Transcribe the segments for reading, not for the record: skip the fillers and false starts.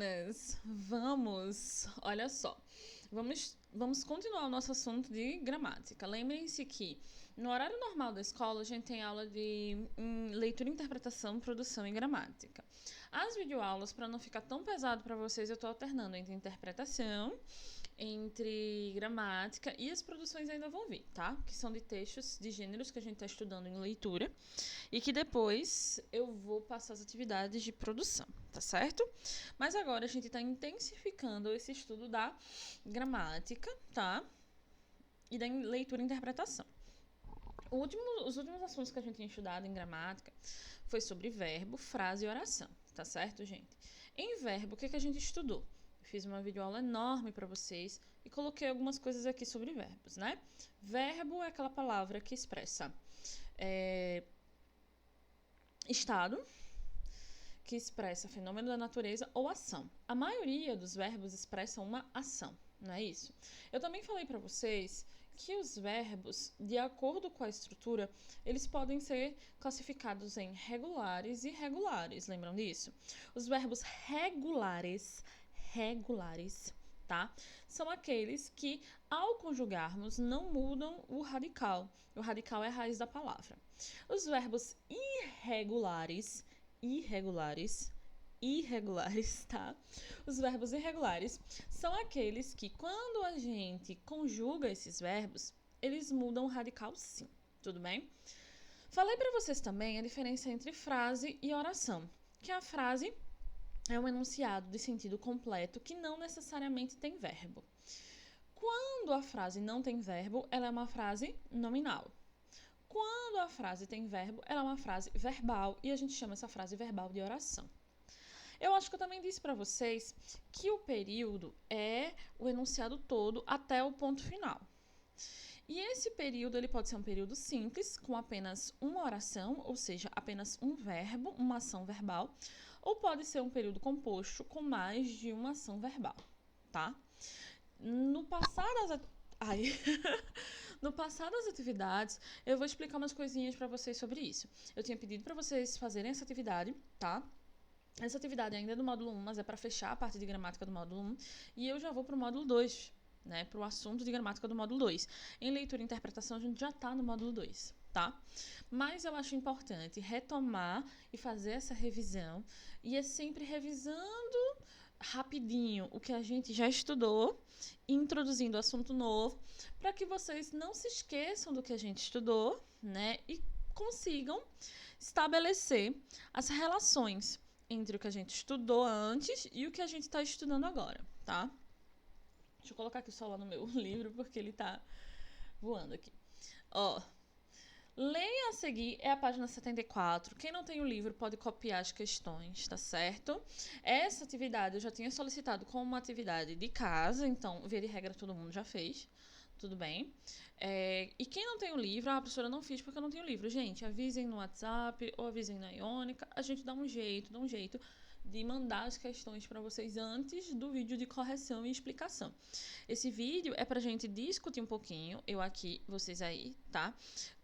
meninas, olha só, vamos continuar o nosso assunto de gramática. Lembrem-se que no horário normal da escola a gente tem aula de leitura, interpretação, produção e gramática. As videoaulas, para não ficar tão pesado para vocês, eu estou alternando entre interpretação, entre gramática, e as produções ainda vão vir, tá? Que são de textos de gêneros que a gente está estudando em leitura e que depois eu vou passar as atividades de produção, tá certo? Mas agora a gente está intensificando esse estudo da gramática, tá? E da leitura e interpretação. Os últimos assuntos que a gente tinha estudado em gramática foi sobre verbo, frase e oração, tá certo, gente? Em verbo, o que a gente estudou? Fiz uma videoaula enorme para vocês e coloquei algumas coisas aqui sobre verbos, né? Verbo é aquela palavra que expressa estado, que expressa fenômeno da natureza ou ação. A maioria dos verbos expressa uma ação, não é isso? Eu também falei para vocês que os verbos, de acordo com a estrutura, eles podem ser classificados em regulares e irregulares, lembram disso? Os verbos regulares, tá? São aqueles que, ao conjugarmos, não mudam o radical. O radical é a raiz da palavra. Os verbos irregulares, tá? Os verbos irregulares são aqueles que, quando a gente conjuga esses verbos, eles mudam o radical sim, tudo bem? Falei para vocês também a diferença entre frase e oração, que a frase é um enunciado de sentido completo que não necessariamente tem verbo. Quando a frase não tem verbo, ela é uma frase nominal. Quando a frase tem verbo, ela é uma frase verbal e a gente chama essa frase verbal de oração. Eu acho que eu também disse para vocês que o período é o enunciado todo até o ponto final. E esse período ele pode ser um período simples, com apenas uma oração, ou seja, apenas um verbo, uma ação verbal, ou pode ser um período composto com mais de uma ação verbal, tá? No passar das atividades, eu vou explicar umas coisinhas para vocês sobre isso. Eu tinha pedido para vocês fazerem essa atividade, tá? Essa atividade ainda é do módulo 1, mas é para fechar a parte de gramática do módulo 1, e eu já vou para o módulo 2, né, para o assunto de gramática do módulo 2. Em leitura e interpretação, a gente já está no módulo 2, tá? Mas eu acho importante retomar e fazer essa revisão, e é sempre revisando rapidinho o que a gente já estudou, introduzindo assunto novo, para que vocês não se esqueçam do que a gente estudou, né, e consigam estabelecer as relações entre o que a gente estudou antes e o que a gente está estudando agora, tá? Deixa eu colocar aqui o celular no meu livro, porque ele tá voando aqui. Ó, leia a seguir é a página 74. Quem não tem o livro pode copiar as questões, tá certo? Essa atividade eu já tinha solicitado como uma atividade de casa, então, via de regra, todo mundo já fez. Tudo bem? E quem não tem o livro, a professora não fiz porque eu não tenho o livro. Gente, avisem no WhatsApp ou avisem na Iônica. A gente dá um jeito de mandar as questões para vocês antes do vídeo de correção e explicação. Esse vídeo é pra gente discutir um pouquinho, eu aqui, vocês aí, tá?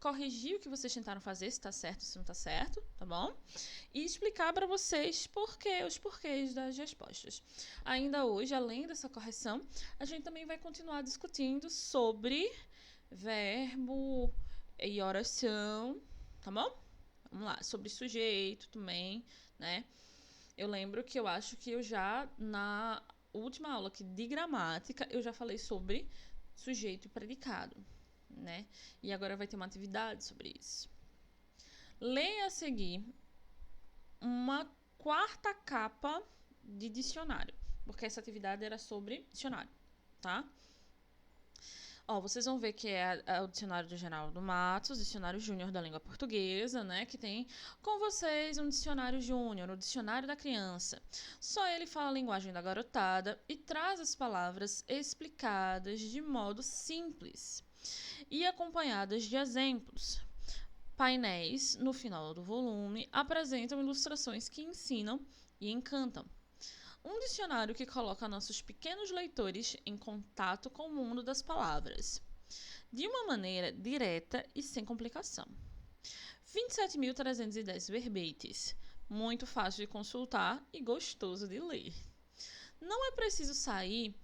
Corrigir o que vocês tentaram fazer, se tá certo, se não tá certo, tá bom? E explicar para vocês os porquês das respostas. Ainda hoje, além dessa correção, a gente também vai continuar discutindo sobre verbo e oração, tá bom? Vamos lá, sobre sujeito também, né? Eu lembro que eu acho que eu já, na última aula aqui de gramática, eu já falei sobre sujeito e predicado, né? E agora vai ter uma atividade sobre isso. Leia a seguir uma quarta capa de dicionário, porque essa atividade era sobre dicionário, tá? Ó, vocês vão ver que é o dicionário do Geraldo Matos, dicionário júnior da língua portuguesa, né? Que tem com vocês um dicionário júnior, o dicionário da criança. Só ele fala a linguagem da garotada e traz as palavras explicadas de modo simples e acompanhadas de exemplos. Painéis, no final do volume, apresentam ilustrações que ensinam e encantam. Um dicionário que coloca nossos pequenos leitores em contato com o mundo das palavras, de uma maneira direta e sem complicação. 27.310 verbetes, muito fácil de consultar e gostoso de ler. Não é preciso sair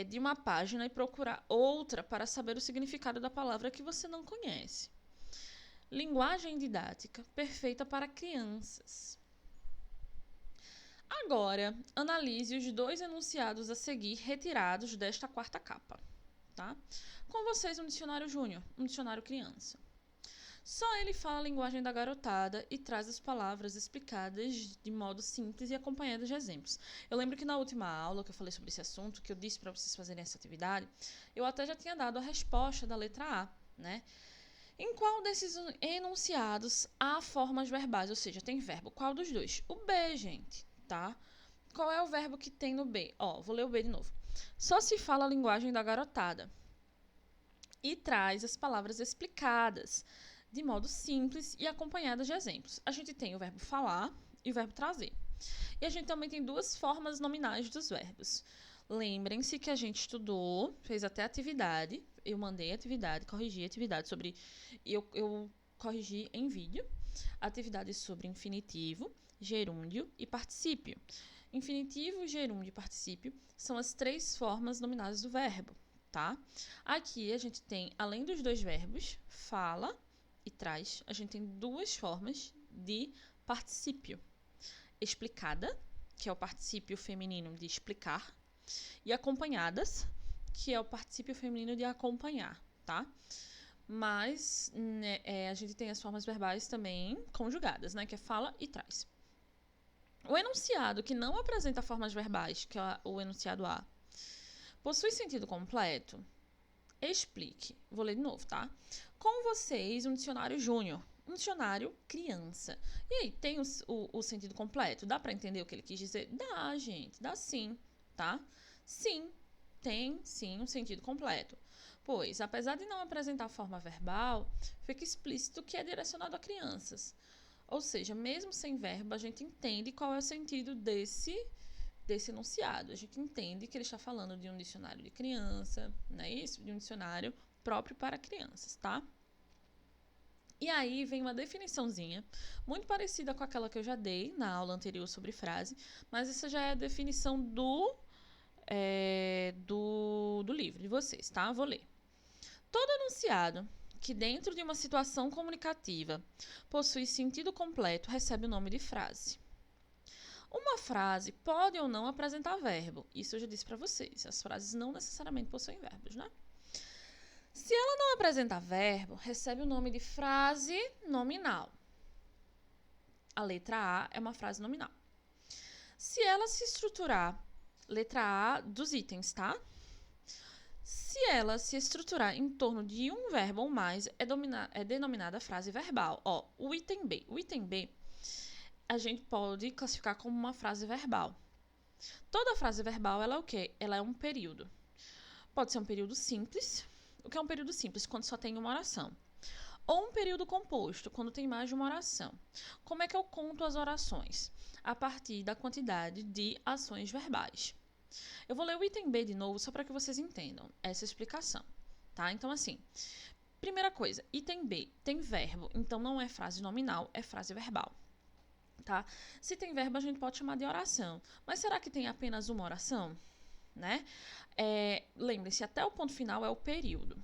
de uma página e procurar outra para saber o significado da palavra que você não conhece. Linguagem didática perfeita para crianças. Agora, analise os 2 enunciados a seguir retirados desta quarta capa, tá? Com vocês um dicionário júnior, um dicionário criança. Só ele fala a linguagem da garotada e traz as palavras explicadas de modo simples e acompanhadas de exemplos. Eu lembro que na última aula que eu falei sobre esse assunto, que eu disse para vocês fazerem essa atividade, eu até já tinha dado a resposta da letra A, né? Em qual desses enunciados há formas verbais, ou seja, tem verbo? Qual dos dois? O B, gente, tá? Qual é o verbo que tem no B? Vou ler o B de novo. Só se fala a linguagem da garotada e traz as palavras explicadas de modo simples e acompanhadas de exemplos. A gente tem o verbo falar e o verbo trazer. E a gente também tem 2 formas nominais dos verbos. Lembrem-se que a gente estudou, fez até atividade, eu mandei atividade, corrigi atividade sobre... Eu corrigi em vídeo atividades sobre infinitivo, gerúndio e particípio. Infinitivo, gerúndio e particípio são as 3 formas nominais do verbo, tá? Aqui a gente tem, além dos 2 verbos, fala e traz, a gente tem 2 formas de particípio. Explicada, que é o particípio feminino de explicar, e acompanhadas, que é o particípio feminino de acompanhar, tá? Mas a gente tem as formas verbais também conjugadas, né? Que é fala e traz. O enunciado que não apresenta formas verbais, que é o enunciado A, possui sentido completo? Explique. Vou ler de novo, tá? Com vocês, um dicionário júnior, um dicionário criança. E aí, tem o sentido completo? Dá para entender o que ele quis dizer? Dá, gente, dá sim, tá? Sim, tem sim um sentido completo. Pois, apesar de não apresentar forma verbal, fica explícito que é direcionado a crianças. Ou seja, mesmo sem verbo, a gente entende qual é o sentido desse enunciado. A gente entende que ele está falando de um dicionário de criança, não é isso? De um dicionário próprio para crianças, tá? E aí vem uma definiçãozinha, muito parecida com aquela que eu já dei na aula anterior sobre frase, mas essa já é a definição do livro de vocês, tá? Vou ler. Todo enunciado que dentro de uma situação comunicativa possui sentido completo recebe o nome de frase. Uma frase pode ou não apresentar verbo. Isso eu já disse para vocês. As frases não necessariamente possuem verbos, né? Se ela não apresentar verbo, recebe o nome de frase nominal. A letra A é uma frase nominal. Se ela se estruturar, letra A dos itens, tá? Se ela se estruturar em torno de um verbo ou mais, é denominada frase verbal. O item B. O item B a gente pode classificar como uma frase verbal. Toda frase verbal, ela é o quê? Ela é um período. Pode ser um período simples. O que é um período simples? Quando só tem uma oração. Ou um período composto, quando tem mais de uma oração. Como é que eu conto as orações? A partir da quantidade de ações verbais. Eu vou ler o item B de novo, só para que vocês entendam essa explicação, tá? Então, assim, primeira coisa, item B tem verbo, então não é frase nominal, é frase verbal. Tá? Se tem verbo, a gente pode chamar de oração. Mas será que tem apenas uma oração? Né? Lembre-se, até o ponto final é o período.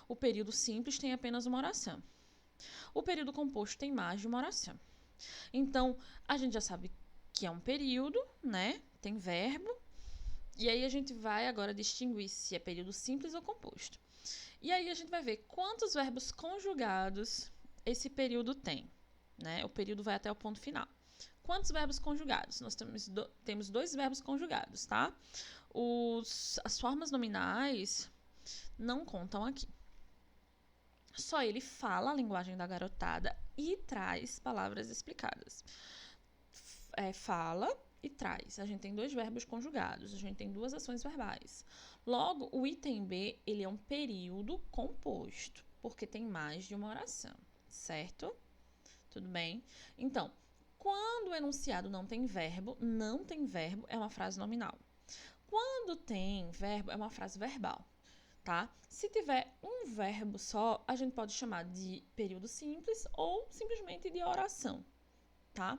O período simples tem apenas uma oração. O período composto tem mais de uma oração. Então, a gente já sabe que é um período, né? Tem verbo. E aí a gente vai agora distinguir se é período simples ou composto. E aí a gente vai ver quantos verbos conjugados esse período tem. Né? O período vai até o ponto final. Quantos verbos conjugados? Nós temos 2 verbos conjugados, tá? As formas nominais não contam aqui. Só ele fala a linguagem da garotada e traz palavras explicadas. Fala e traz. A gente tem 2 verbos conjugados, a gente tem 2 ações verbais. Logo, o item B, ele é um período composto, porque tem mais de uma oração, certo? Tudo bem? Então, quando o enunciado não tem verbo, é uma frase nominal. Quando tem verbo, é uma frase verbal, tá? Se tiver um verbo só, a gente pode chamar de período simples ou simplesmente de oração, tá?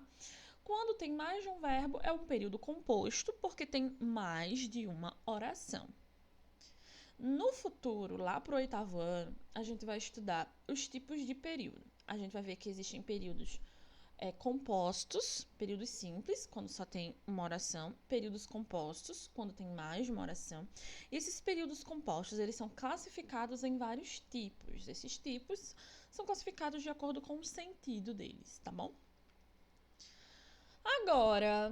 Quando tem mais de um verbo, é um período composto, porque tem mais de uma oração. No futuro, lá para o 8º ano, a gente vai estudar os tipos de período. A gente vai ver que existem períodos compostos, períodos simples, quando só tem uma oração, períodos compostos, quando tem mais de uma oração. E esses períodos compostos, eles são classificados em vários tipos. Esses tipos são classificados de acordo com o sentido deles, tá bom? Agora,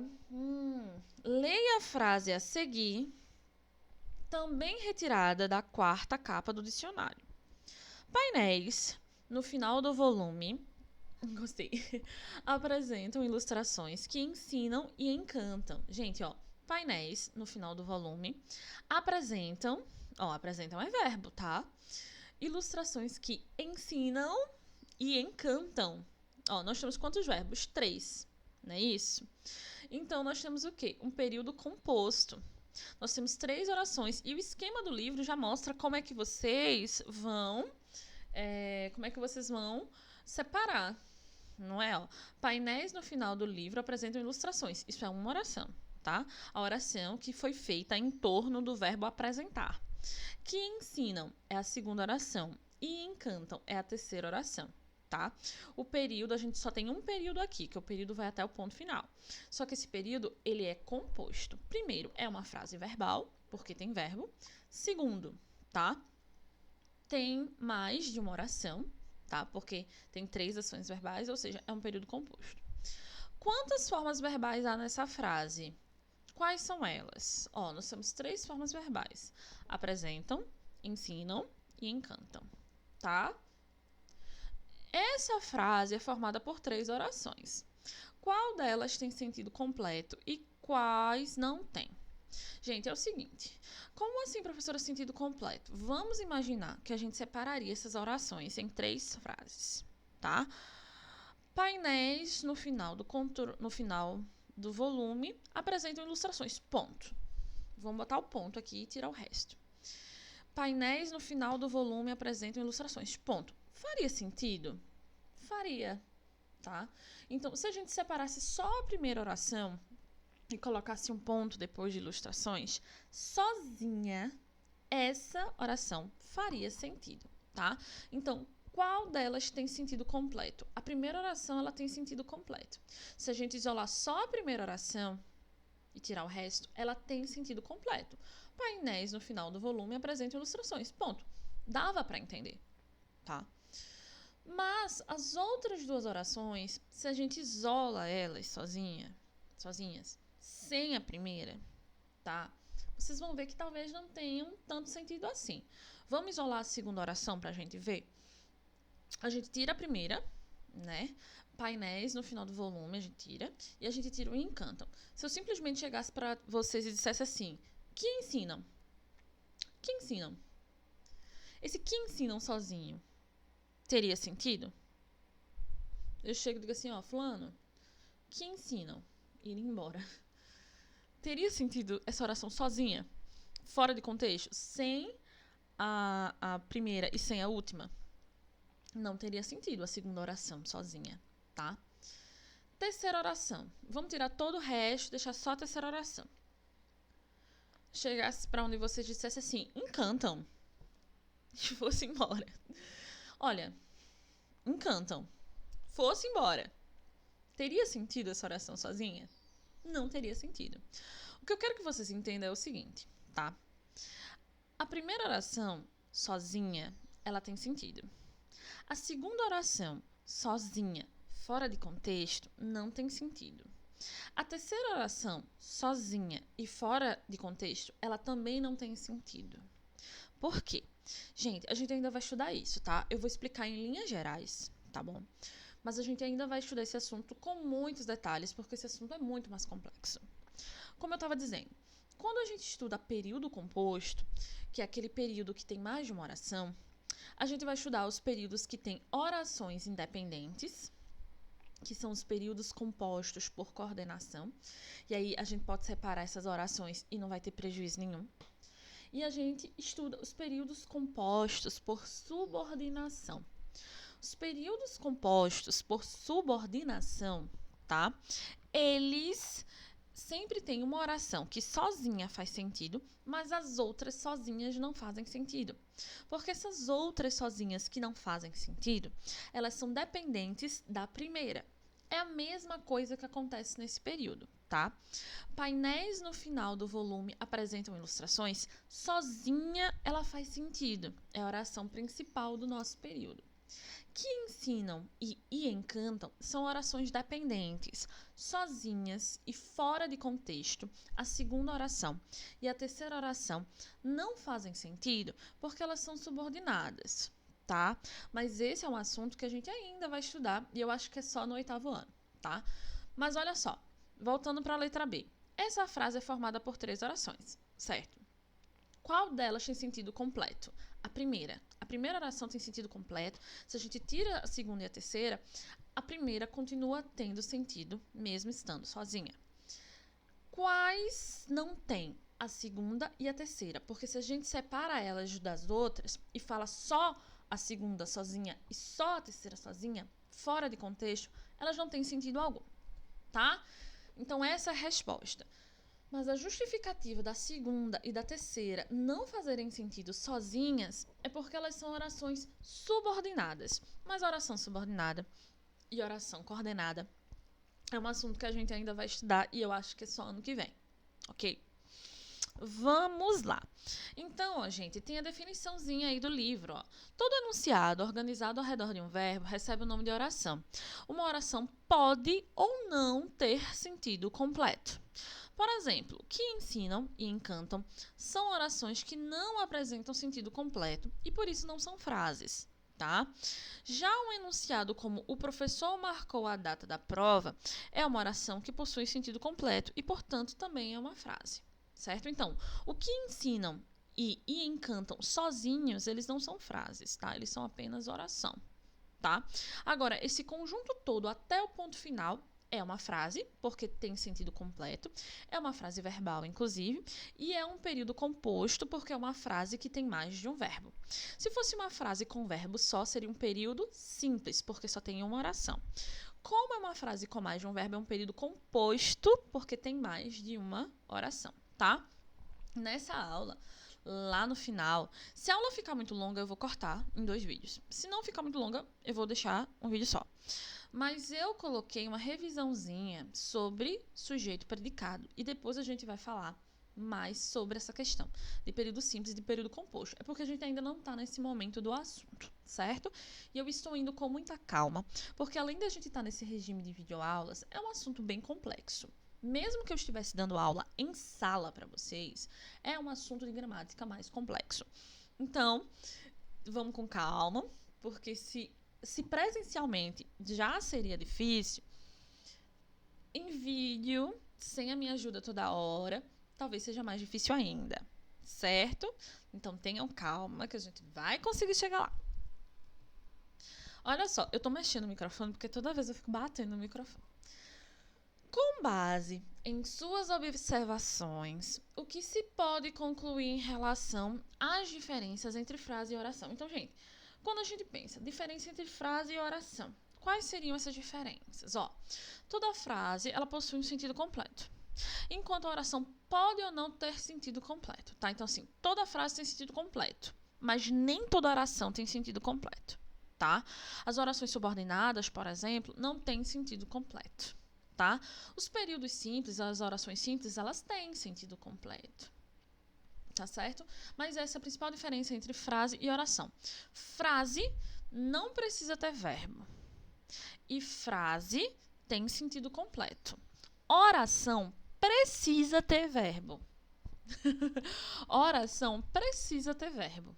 leia a frase a seguir, também retirada da 4ª capa do dicionário. Painéis, no final do volume, gostei, apresentam ilustrações que ensinam e encantam. Gente, painéis, no final do volume, apresentam é verbo, tá? Ilustrações que ensinam e encantam. Nós temos quantos verbos? 3, não é isso? Então, nós temos o quê? Um período composto. Nós temos 3 orações e o esquema do livro já mostra como é que vocês vão separar, não é? Painéis no final do livro apresentam ilustrações. Isso é uma oração, tá? A oração que foi feita em torno do verbo apresentar. Que ensinam é a 2ª oração e encantam é a 3ª oração. Tá? O período, a gente só tem um período aqui, que o período vai até o ponto final. Só que esse período, ele é composto. Primeiro, é uma frase verbal, porque tem verbo. Segundo, tá? Tem mais de uma oração, tá? Porque tem 3 ações verbais, ou seja, é um período composto. Quantas formas verbais há nessa frase? Quais são elas? Nós temos 3 formas verbais. Apresentam, ensinam e encantam, tá? Essa frase é formada por 3 orações. Qual delas tem sentido completo e quais não tem? Gente, é o seguinte. Como assim, professora, sentido completo? Vamos imaginar que a gente separaria essas orações em 3 frases, tá? Painéis no final do volume apresentam ilustrações. Ponto. Vamos botar o ponto aqui e tirar o resto. Painéis no final do volume apresentam ilustrações. Ponto. Faria sentido? Faria, tá? Então, se a gente separasse só a primeira oração e colocasse um ponto depois de ilustrações, sozinha, essa oração faria sentido, tá? Então, qual delas tem sentido completo? A primeira oração, ela tem sentido completo. Se a gente isolar só a primeira oração e tirar o resto, ela tem sentido completo. Painéis no final do volume apresentam ilustrações. Ponto. Dava para entender, tá? Mas as outras 2 orações, se a gente isola elas sozinhas, sem a primeira, tá? Vocês vão ver que talvez não tenham tanto sentido assim. Vamos isolar a 2ª oração para a gente ver? A gente tira a primeira, né? Painéis no final do volume, a gente tira. E a gente tira o encantam. Se eu simplesmente chegasse para vocês e dissesse assim, que ensinam? Que ensinam? Esse que ensinam sozinho teria sentido? Eu chego e digo assim, fulano, que ensinam? Ir embora. Teria sentido essa oração sozinha? Fora de contexto? Sem a primeira e sem a última? Não teria sentido a 2ª oração sozinha, tá? 3ª oração. Vamos tirar todo o resto, deixar só a 3ª oração. Chegasse para onde vocês dissessem assim, encantam. E fosse embora. Olha, encantam. Fosse embora. Teria sentido essa oração sozinha? Não teria sentido. O que eu quero que vocês entendam é o seguinte, tá? A primeira oração, sozinha, ela tem sentido. A 2ª oração, sozinha, fora de contexto, não tem sentido. A 3ª oração, sozinha e fora de contexto, ela também não tem sentido. Por quê? Gente, a gente ainda vai estudar isso, tá? Eu vou explicar em linhas gerais, tá bom? Mas a gente ainda vai estudar esse assunto com muitos detalhes, porque esse assunto é muito mais complexo. Como eu estava dizendo, quando a gente estuda período composto, que é aquele período que tem mais de uma oração, a gente vai estudar os períodos que têm orações independentes, que são os períodos compostos por coordenação. E aí a gente pode separar essas orações e não vai ter prejuízo nenhum. E a gente estuda os períodos compostos por subordinação. Os períodos compostos por subordinação tá? Eles sempre têm uma oração que sozinha faz sentido, mas as outras sozinhas não fazem sentido. Porque essas outras sozinhas que não fazem sentido, elas são dependentes da primeira. É a mesma coisa que acontece nesse período, tá? Painéis no final do volume apresentam ilustrações, sozinha ela faz sentido. É a oração principal do nosso período. Que ensinam e encantam são orações dependentes, sozinhas e fora de contexto. A segunda oração e a terceira oração não fazem sentido porque elas são subordinadas, tá? Mas esse é um assunto que a gente ainda vai estudar e eu acho que é só no 8º ano, tá? Mas olha só, voltando para a letra B. Essa frase é formada por 3 orações, certo? Qual delas tem sentido completo? A primeira. A primeira oração tem sentido completo. Se a gente tira a segunda e a terceira, a primeira continua tendo sentido, mesmo estando sozinha. Quais não tem? A segunda e a terceira. Porque se a gente separa elas das outras e fala só a segunda sozinha e só a terceira sozinha, fora de contexto, elas não têm sentido algum, tá? Então, essa é a resposta. Mas a justificativa da segunda e da terceira não fazerem sentido sozinhas é porque elas são orações subordinadas. Mas oração subordinada e oração coordenada é um assunto que a gente ainda vai estudar e eu acho que é só ano que vem, ok? Vamos lá. Então, ó, gente, tem a definiçãozinha aí do livro, ó. Todo enunciado organizado ao redor de um verbo recebe o nome de oração. Uma oração pode ou não ter sentido completo. Por exemplo, que ensinam e encantam são orações que não apresentam sentido completo e por isso não são frases, tá? Já um enunciado como o professor marcou a data da prova é uma oração que possui sentido completo e, portanto, também é uma frase, certo? Então, o que ensinam e encantam sozinhos, eles não são frases, tá? Eles são apenas oração, tá? Agora, esse conjunto todo até o ponto final é uma frase, porque tem sentido completo, é uma frase verbal, inclusive, e é um período composto, porque é uma frase que tem mais de um verbo. Se fosse uma frase com verbo só, seria um período simples, porque só tem uma oração. Como é uma frase com mais de um verbo, é um período composto, porque tem mais de uma oração, tá? Nessa aula, lá no final, se a aula ficar muito longa, eu vou cortar em 2 vídeos. Se não ficar muito longa, eu vou deixar um vídeo só. Mas eu coloquei uma revisãozinha sobre sujeito predicado e depois a gente vai falar mais sobre essa questão de período simples e de período composto. É porque a gente ainda não está nesse momento do assunto, certo? E eu estou indo com muita calma, porque além da gente estar nesse regime de videoaulas, é um assunto bem complexo. Mesmo que eu estivesse dando aula em sala para vocês, é um assunto de gramática mais complexo. Então, vamos com calma, porque se presencialmente já seria difícil, em vídeo, sem a minha ajuda toda hora, talvez seja mais difícil ainda, certo? Então tenham calma que a gente vai conseguir chegar lá. Olha só, eu tô mexendo no microfone porque toda vez eu fico batendo no microfone. Com base em suas observações, o que se pode concluir em relação às diferenças entre frase e oração? Então, gente, quando a gente pensa diferença entre frase e oração, quais seriam essas diferenças? Ó, toda frase ela possui um sentido completo, enquanto a oração pode ou não ter sentido completo, tá? Então, assim, toda frase tem sentido completo, mas nem toda oração tem sentido completo, tá? As orações subordinadas, por exemplo, não têm sentido completo, tá? Os períodos simples, as orações simples, elas têm sentido completo. Tá certo? Mas essa é a principal diferença entre frase e oração. Frase não precisa ter verbo. E frase tem sentido completo. Oração precisa ter verbo. Oração precisa ter verbo.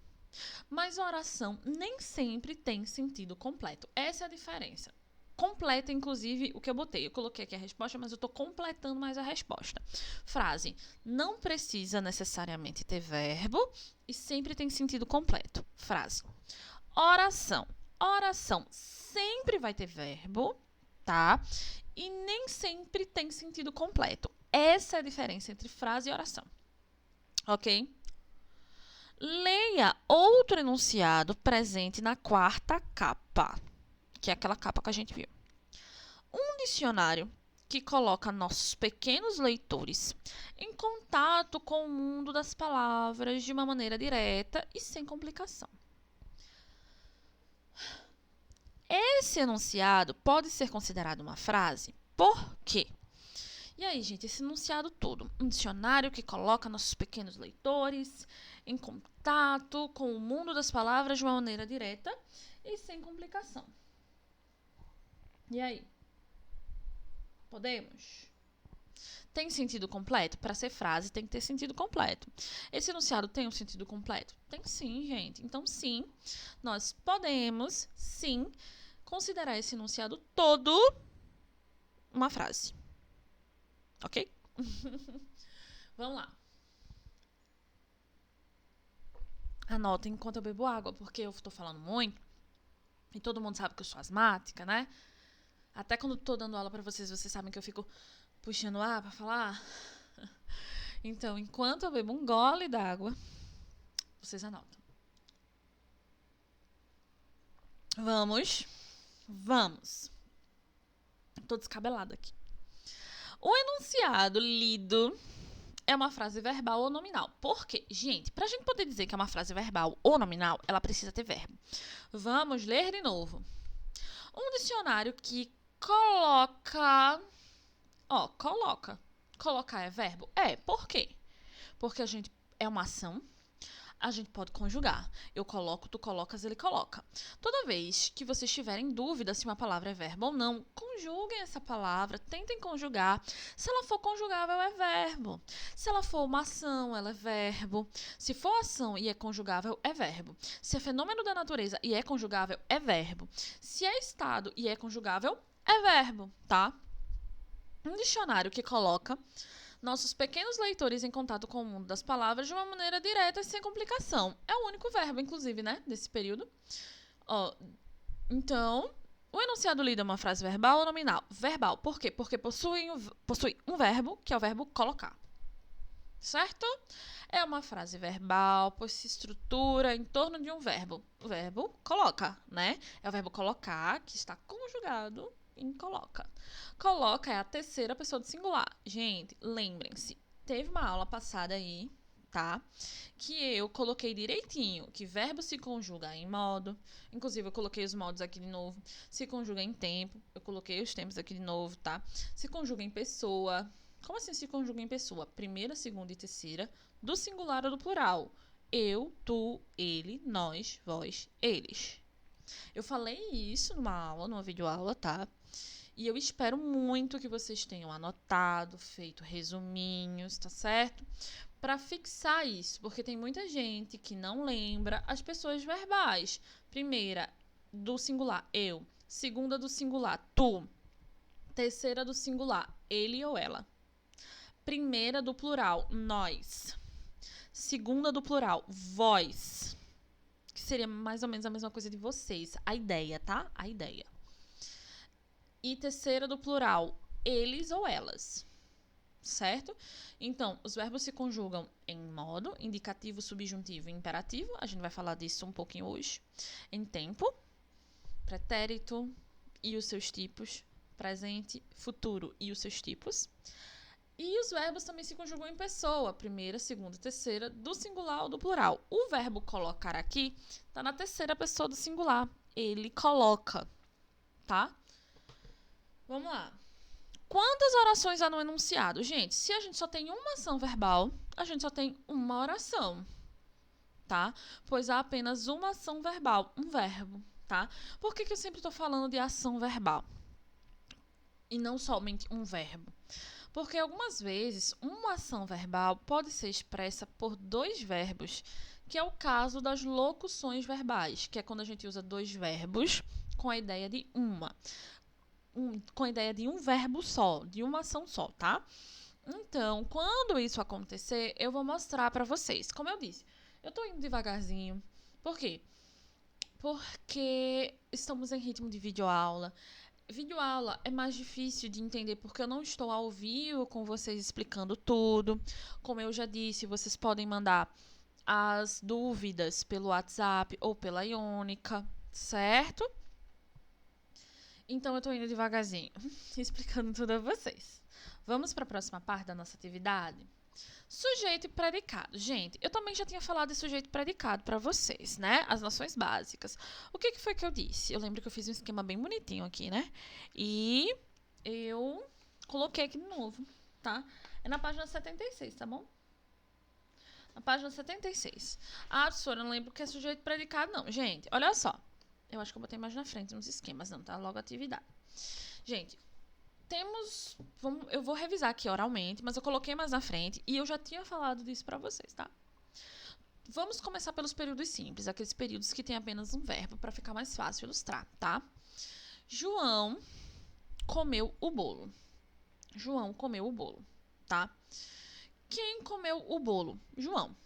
Mas oração nem sempre tem sentido completo. Essa é a diferença. Completa, inclusive, o que eu botei. Eu coloquei aqui a resposta, mas eu estou completando mais a resposta. Frase não precisa necessariamente ter verbo e sempre tem sentido completo. Frase. Oração. Oração sempre vai ter verbo, tá? E nem sempre tem sentido completo. Essa é a diferença entre frase e oração. Ok? Leia outro enunciado presente na 4ª capa, que é aquela capa que a gente viu. Um dicionário que coloca nossos pequenos leitores em contato com o mundo das palavras de uma maneira direta e sem complicação. Esse enunciado pode ser considerado uma frase, por quê? E aí, gente, esse enunciado todo, um dicionário que coloca nossos pequenos leitores em contato com o mundo das palavras de uma maneira direta e sem complicação. E aí? Podemos? Tem sentido completo? Para ser frase, tem que ter sentido completo. Esse enunciado tem um sentido completo? Tem sim, gente. Então, sim, nós podemos, sim, considerar esse enunciado todo uma frase. Ok? Vamos lá. Anotem enquanto eu bebo água, porque eu estou falando muito. E todo mundo sabe que eu sou asmática, né? Até quando estou dando aula para vocês, vocês sabem que eu fico puxando ar para falar. Então, enquanto eu bebo um gole d'água, vocês anotam. Vamos. Tô descabelada aqui. O enunciado lido é uma frase verbal ou nominal. Por quê? Gente, pra gente poder dizer que é uma frase verbal ou nominal, ela precisa ter verbo. Vamos ler de novo. Um dicionário que coloca... coloca. Colocar é verbo? Por quê? Porque a gente é uma ação, a gente pode conjugar. Eu coloco, tu colocas, ele coloca. Toda vez que vocês tiverem dúvida se uma palavra é verbo ou não, conjuguem essa palavra, tentem conjugar. Se ela for conjugável, é verbo. Se ela for uma ação, ela é verbo. Se for ação e é conjugável, é verbo. Se é fenômeno da natureza e é conjugável, é verbo. Se é estado e é conjugável, é verbo, tá? Um dicionário que coloca nossos pequenos leitores em contato com o mundo das palavras de uma maneira direta e sem complicação. É o único verbo, inclusive, né, desse período. Então, o enunciado lido é uma frase verbal ou nominal? Verbal. Por quê? Porque possui um verbo, que é o verbo colocar. Certo? É uma frase verbal, pois se estrutura em torno de um verbo. O verbo coloca, né? É o verbo colocar, que está conjugado em coloca. Coloca é a terceira pessoa do singular. Gente, lembrem-se, teve uma aula passada aí, tá? Que eu coloquei direitinho que verbo se conjuga em modo. Inclusive, eu coloquei os modos aqui de novo. Se conjuga em tempo. Eu coloquei os tempos aqui de novo, tá? Se conjuga em pessoa. Como assim se conjuga em pessoa? Primeira, segunda e terceira do singular ou do plural. Eu, tu, ele, nós, vós, eles. Eu falei isso numa videoaula, tá? E eu espero muito que vocês tenham anotado, feito resuminhos, tá certo? Para fixar isso, porque tem muita gente que não lembra as pessoas verbais. Primeira, do singular, eu. Segunda, do singular, tu. Terceira, do singular, ele ou ela. Primeira, do plural, nós. Segunda, do plural, vós. Que seria mais ou menos a mesma coisa de vocês. A ideia, tá? A ideia. E terceira, do plural, eles ou elas. Certo? Então, os verbos se conjugam em modo, indicativo, subjuntivo e imperativo. A gente vai falar disso um pouquinho hoje. Em tempo, pretérito e os seus tipos. Presente, futuro e os seus tipos. E os verbos também se conjugam em pessoa. Primeira, segunda, terceira, do singular ou do plural. O verbo colocar aqui está na terceira pessoa do singular. Ele coloca, tá? Vamos lá. Quantas orações há no enunciado? Gente, se a gente só tem uma ação verbal, a gente só tem uma oração, tá? Pois há apenas uma ação verbal, um verbo, tá? Por que eu sempre estou falando de ação verbal? E não somente um verbo? Porque algumas vezes uma ação verbal pode ser expressa por dois verbos, que é o caso das locuções verbais, que é quando a gente usa dois verbos com a ideia de com a ideia de um verbo só, de uma ação só, tá? Então, quando isso acontecer, eu vou mostrar pra vocês. Como eu disse, eu tô indo devagarzinho. Por quê? Porque estamos em ritmo de videoaula. Videoaula é mais difícil de entender porque eu não estou ao vivo com vocês explicando tudo. Como eu já disse, vocês podem mandar as dúvidas pelo WhatsApp ou pela Iônica, certo? Então, eu tô indo devagarzinho, explicando tudo a vocês. Vamos para a próxima parte da nossa atividade? Sujeito e predicado. Gente, eu também já tinha falado de sujeito e predicado para vocês, né? As noções básicas. O que foi que eu disse? Eu lembro que eu fiz um esquema bem bonitinho aqui, né? E eu coloquei aqui de novo, tá? É na página 76, tá bom? Na página 76. Ah, professora, eu não lembro o que é sujeito e predicado, não. Gente, olha só. Eu acho que eu botei mais na frente nos esquemas, não, tá? Logo atividade. Gente, eu vou revisar aqui oralmente, mas eu coloquei mais na frente e eu já tinha falado disso pra vocês, tá? Vamos começar pelos períodos simples, aqueles períodos que tem apenas um verbo para ficar mais fácil ilustrar, tá? João comeu o bolo. João comeu o bolo, tá? Quem comeu o bolo? João,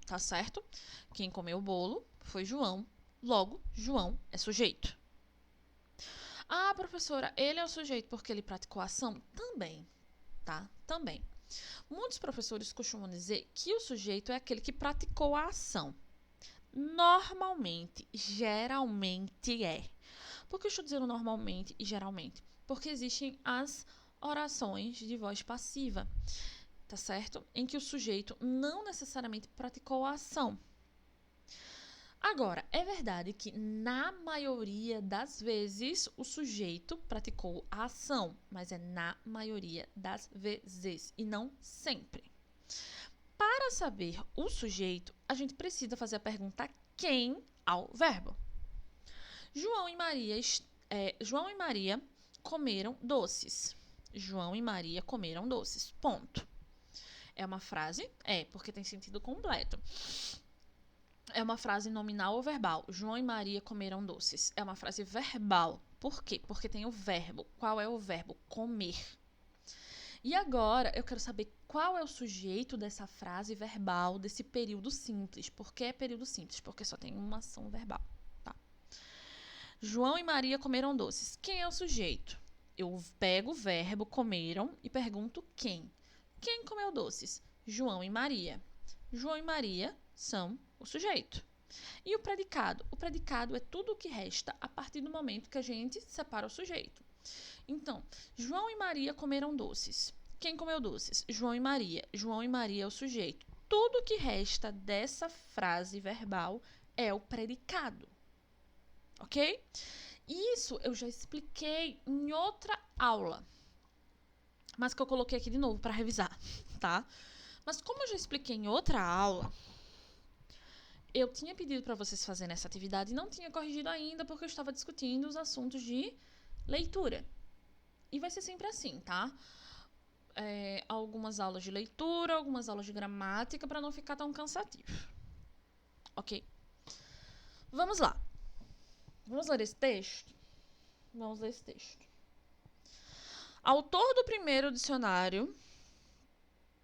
tá certo? Quem comeu o bolo foi João, logo, João é sujeito. Ah, professora, ele é o sujeito porque ele praticou a ação? Também, tá? Também. Muitos professores costumam dizer que o sujeito é aquele que praticou a ação. Normalmente, geralmente é. Por que eu estou dizendo normalmente e geralmente? Porque existem as orações de voz passiva, tá certo? Em que o sujeito não necessariamente praticou a ação. Agora, é verdade que na maioria das vezes o sujeito praticou a ação, mas é na maioria das vezes e não sempre. Para saber o sujeito, a gente precisa fazer a pergunta quem ao verbo. João e Maria comeram doces. João e Maria comeram doces. Ponto. É uma frase? É, porque tem sentido completo. É uma frase nominal ou verbal. João e Maria comeram doces. É uma frase verbal. Por quê? Porque tem o verbo. Qual é o verbo? Comer. E agora eu quero saber qual é o sujeito dessa frase verbal, desse período simples. Por que é período simples? Porque só tem uma ação verbal. Tá? João e Maria comeram doces. Quem é o sujeito? Eu pego o verbo comeram e pergunto quem. Quem comeu doces? João e Maria. João e Maria são o sujeito. E o predicado? O predicado é tudo o que resta a partir do momento que a gente separa o sujeito. Então, João e Maria comeram doces. Quem comeu doces? João e Maria. João e Maria é o sujeito. Tudo o que resta dessa frase verbal é o predicado. Ok? Isso eu já expliquei em outra aula, mas que eu coloquei aqui de novo para revisar, tá? Mas como eu já expliquei em outra aula, eu tinha pedido para vocês fazerem essa atividade e não tinha corrigido ainda porque eu estava discutindo os assuntos de leitura. E vai ser sempre assim, tá? Algumas aulas de leitura, algumas aulas de gramática para não ficar tão cansativo. Ok? Vamos lá. Vamos ler esse texto? Vamos ler esse texto. Autor do primeiro dicionário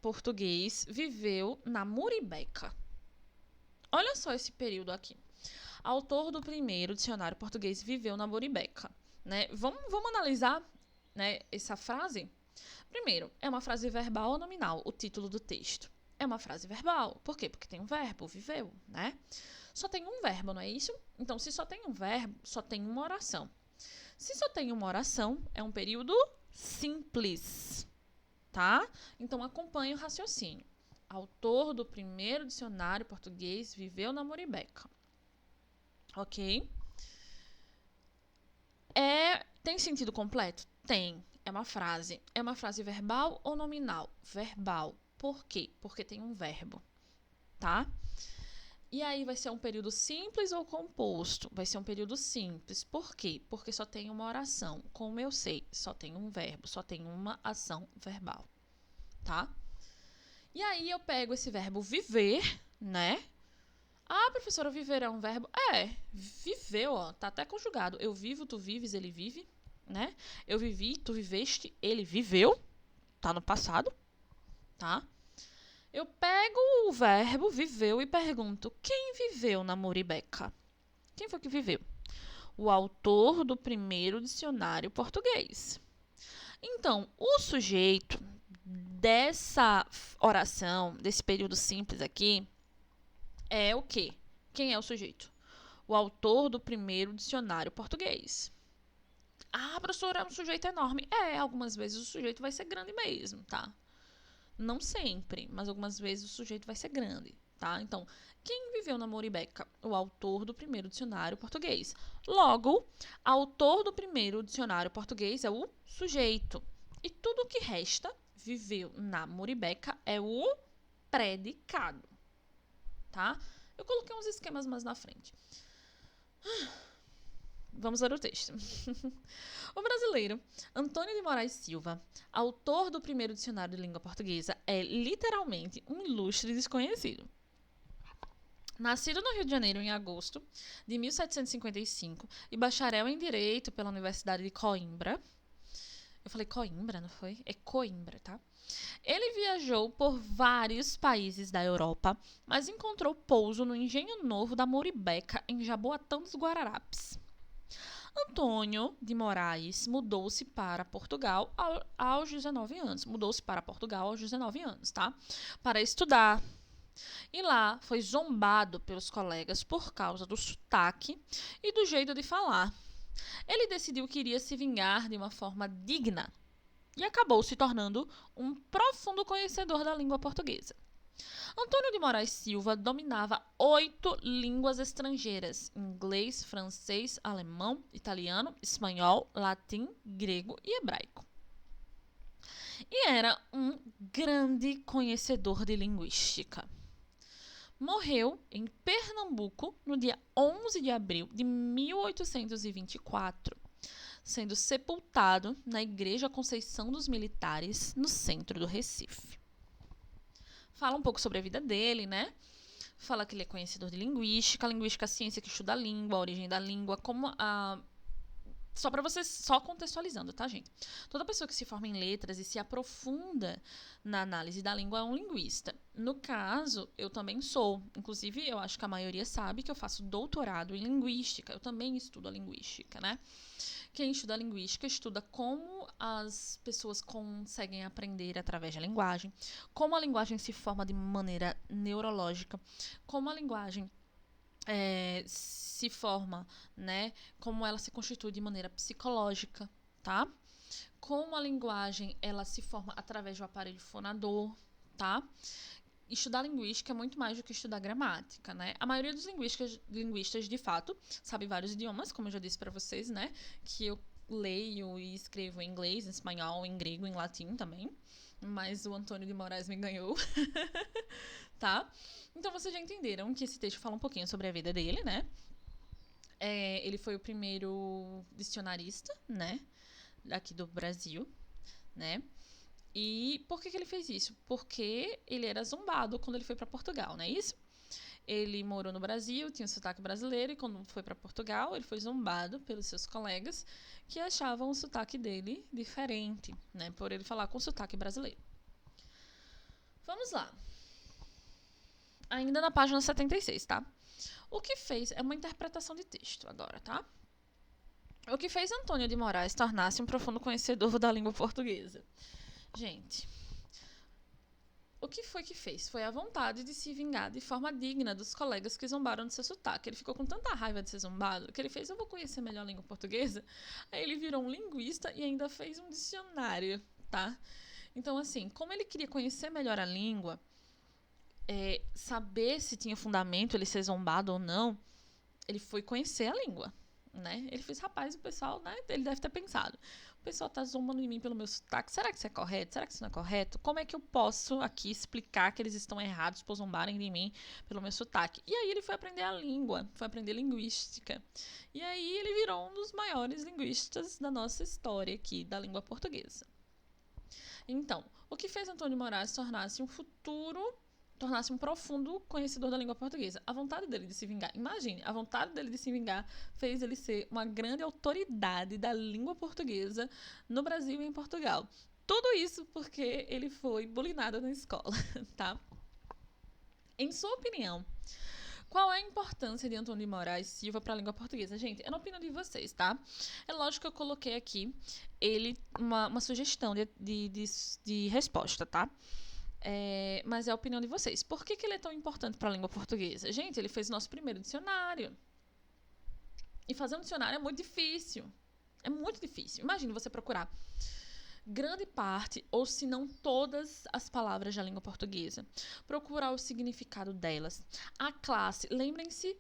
português viveu na Muribeca. Olha só esse período aqui. Autor do primeiro dicionário português viveu na Muribeca. Né? Vamos analisar, né, essa frase? Primeiro, é uma frase verbal ou nominal, o título do texto? É uma frase verbal. Por quê? Porque tem um verbo, viveu, né? Só tem um verbo, não é isso? Então, se só tem um verbo, só tem uma oração. Se só tem uma oração, é um período simples, tá? Então, acompanhe o raciocínio. Autor do primeiro dicionário português viveu na Muribeca. Ok? Tem sentido completo? Tem. É uma frase. É uma frase verbal ou nominal? Verbal. Por quê? Porque tem um verbo, tá? E aí vai ser um período simples ou composto? Vai ser um período simples. Por quê? Porque só tem uma oração. Como eu sei, só tem um verbo, só tem uma ação verbal, tá? E aí eu pego esse verbo viver, né? Ah, professora, viver é um verbo? É, viveu, ó, tá até conjugado. Eu vivo, tu vives, ele vive, né? Eu vivi, tu viveste, ele viveu, tá no passado, tá? Eu pego o verbo viveu e pergunto, quem viveu na Muribeca? Quem foi que viveu? O autor do primeiro dicionário português. Então, o sujeito dessa oração, desse período simples aqui, é o quê? Quem é o sujeito? O autor do primeiro dicionário português. Ah, professora, é um sujeito enorme. Algumas vezes o sujeito vai ser grande mesmo, tá? Não sempre, mas algumas vezes o sujeito vai ser grande, tá? Então, quem viveu na Moribeca? O autor do primeiro dicionário português. Logo, autor do primeiro dicionário português é o sujeito. E tudo o que resta, viveu na Moribeca, é o predicado, tá? Eu coloquei uns esquemas mais na frente. Vamos ler o texto. O brasileiro Antônio de Moraes Silva, autor do primeiro dicionário de língua portuguesa, é literalmente um ilustre desconhecido. Nascido no Rio de Janeiro em agosto de 1755 e bacharel em Direito pela Universidade de Coimbra. Eu falei Coimbra, não foi? É Coimbra, tá? Ele viajou por vários países da Europa, mas encontrou pouso no Engenho Novo da Moribeca, em Jaboatão dos Guararapes. Antônio de Moraes mudou-se para Portugal aos 19 anos. Mudou-se para Portugal aos 19 anos, tá? Para estudar. E lá foi zombado pelos colegas por causa do sotaque e do jeito de falar. Ele decidiu que iria se vingar de uma forma digna e acabou se tornando um profundo conhecedor da língua portuguesa. Antônio de Moraes Silva dominava 8 línguas estrangeiras: inglês, francês, alemão, italiano, espanhol, latim, grego e hebraico. E era um grande conhecedor de linguística. Morreu em Pernambuco no dia 11 de abril de 1824, sendo sepultado na Igreja Conceição dos Militares, no centro do Recife. Fala um pouco sobre a vida dele, né? Fala que ele é conhecedor de linguística. A linguística é a ciência que estuda a língua, a origem da língua, como a... Só para vocês, só contextualizando, tá, gente? Toda pessoa que se forma em letras e se aprofunda na análise da língua é um linguista. No caso, eu também sou. Inclusive, eu acho que a maioria sabe que eu faço doutorado em linguística. Eu também estudo a linguística, né? Quem estuda linguística estuda como as pessoas conseguem aprender através da linguagem, como a linguagem se forma de maneira neurológica, como a linguagem se forma, né? Como ela se constitui de maneira psicológica, tá? Como a linguagem ela se forma através do aparelho fonador, tá? Estudar linguística é muito mais do que estudar gramática, né? A maioria dos linguistas, de fato, sabe vários idiomas, como eu já disse para vocês, né? Que eu leio e escrevo em inglês, em espanhol, em grego, em latim também. Mas o Antônio de Moraes me ganhou, tá? Então vocês já entenderam que esse texto fala um pouquinho sobre a vida dele, né? Ele foi o primeiro dicionarista, né? Aqui do Brasil, né? E por que ele fez isso? Porque ele era zombado quando ele foi para Portugal, não é isso? Ele morou no Brasil, tinha um sotaque brasileiro, e quando foi para Portugal, ele foi zombado pelos seus colegas que achavam o sotaque dele diferente, né? Por ele falar com sotaque brasileiro. Vamos lá. Ainda na página 76, tá? O que fez... É uma interpretação de texto agora, tá? O que fez Antônio de Moraes tornar-se um profundo conhecedor da língua portuguesa? Gente, o que foi que fez? Foi a vontade de se vingar de forma digna dos colegas que zombaram de seu sotaque. Ele ficou com tanta raiva de ser zombado que ele fez: eu vou conhecer melhor a língua portuguesa. Aí ele virou um linguista e ainda fez um dicionário, tá? Então, assim, como ele queria conhecer melhor a língua, saber se tinha fundamento ele ser zombado ou não, ele foi conhecer a língua, né? Ele fez: rapaz, o pessoal, né? Ele deve ter pensado: o pessoal tá zombando de mim pelo meu sotaque. Será que isso é correto? Será que isso não é correto? Como é que eu posso aqui explicar que eles estão errados por zombarem de mim pelo meu sotaque? E aí ele foi aprender a língua, foi aprender linguística. E aí ele virou um dos maiores linguistas da nossa história aqui, da língua portuguesa. Então, o que fez Antônio Moraes tornar-se um profundo conhecedor da língua portuguesa? A vontade dele de se vingar. Imagine, a vontade dele de se vingar fez ele ser uma grande autoridade da língua portuguesa no Brasil e em Portugal. Tudo isso porque ele foi bulinado na escola, tá? Em sua opinião, qual é a importância de Antônio de Moraes Silva para a língua portuguesa? Gente, é na opinião de vocês, tá? É lógico que eu coloquei aqui uma sugestão de resposta, tá? Mas é a opinião de vocês. Por que ele é tão importante para a língua portuguesa? Gente, ele fez o nosso primeiro dicionário. E fazer um dicionário é muito difícil, É muito difícil. Imagine você procurar grande parte, ou se não todas as palavras da língua portuguesa. Procurar o significado delas. A classe, lembrem-se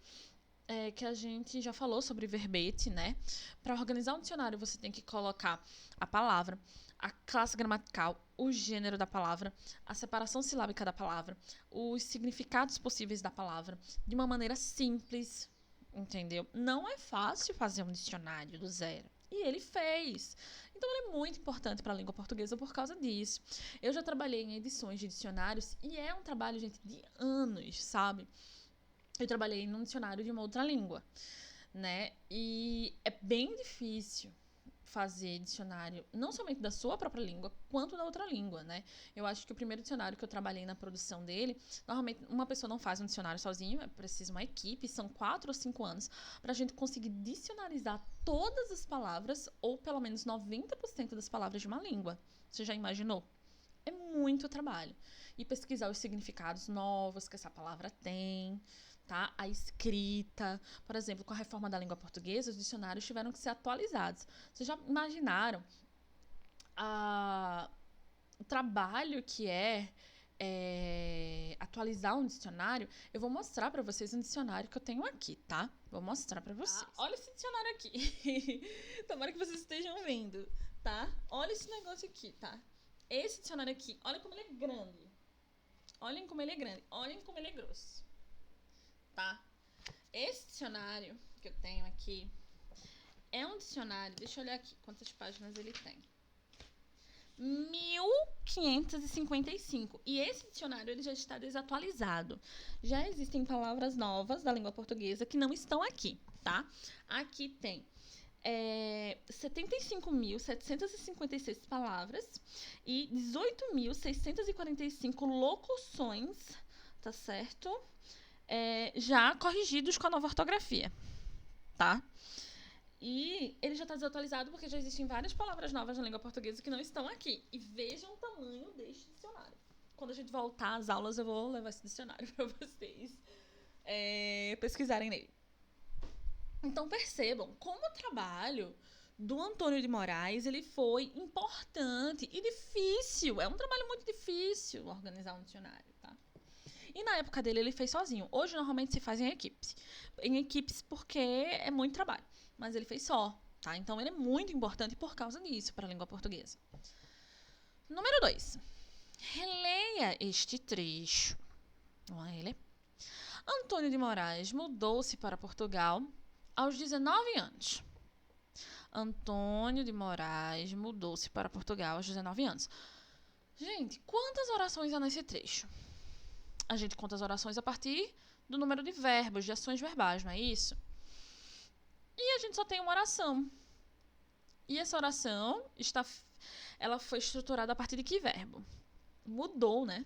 que a gente já falou sobre verbete, né? Para organizar um dicionário, você tem que colocar a palavra, a classe gramatical, o gênero da palavra, a separação silábica da palavra, os significados possíveis da palavra, de uma maneira simples, entendeu? Não é fácil fazer um dicionário do zero. E ele fez. Então, ele é muito importante para a língua portuguesa por causa disso. Eu já trabalhei em edições de dicionários e é um trabalho, gente, de anos, sabe? Eu trabalhei num dicionário de uma outra língua, né? E é bem difícil fazer dicionário, não somente da sua própria língua, quanto da outra língua, né? Eu acho que o primeiro dicionário que eu trabalhei na produção dele, normalmente uma pessoa não faz um dicionário sozinho, é preciso uma equipe, são 4 ou 5 anos, pra gente conseguir dicionarizar todas as palavras, ou pelo menos 90% das palavras de uma língua. Você já imaginou? É muito trabalho. E pesquisar os significados novos que essa palavra tem, tá? A escrita, por exemplo, com a reforma da língua portuguesa, os dicionários tiveram que ser atualizados. Vocês já imaginaram o trabalho que atualizar um dicionário? Eu vou mostrar para vocês um dicionário que eu tenho aqui, tá? Vou mostrar para vocês. Olha esse dicionário aqui. Tomara que vocês estejam vendo, tá? Olha esse negócio aqui, tá? Esse dicionário aqui, olha como ele é grande. Olhem como ele é grande. Olhem como ele é grosso. Tá? Esse dicionário que eu tenho aqui é um dicionário, deixa eu olhar aqui quantas páginas ele tem. 1555. E esse dicionário ele já está desatualizado. Já existem palavras novas da língua portuguesa que não estão aqui, tá? Aqui tem 75.756 palavras e 18.645 locuções, tá certo? Já corrigidos com a nova ortografia, tá? E ele já está desatualizado porque já existem várias palavras novas na língua portuguesa que não estão aqui. E vejam o tamanho deste dicionário. Quando a gente voltar às aulas, eu vou levar esse dicionário para vocês pesquisarem nele. Então, percebam como o trabalho do Antônio de Moraes ele foi importante e difícil. É um trabalho muito difícil organizar um dicionário, tá? E na época dele ele fez sozinho. Hoje normalmente se faz em equipes. Em equipes porque é muito trabalho. Mas ele fez só, tá? Então ele é muito importante por causa disso para a língua portuguesa. Número 2. Releia este trecho. Vamos lá, ele. Antônio de Moraes mudou-se para Portugal aos 19 anos. Antônio de Moraes mudou-se para Portugal aos 19 anos. Gente, quantas orações há nesse trecho? A gente conta as orações a partir do número de verbos, de ações verbais, não é isso? E a gente só tem uma oração. E essa oração ela foi estruturada a partir de que verbo? Mudou, né?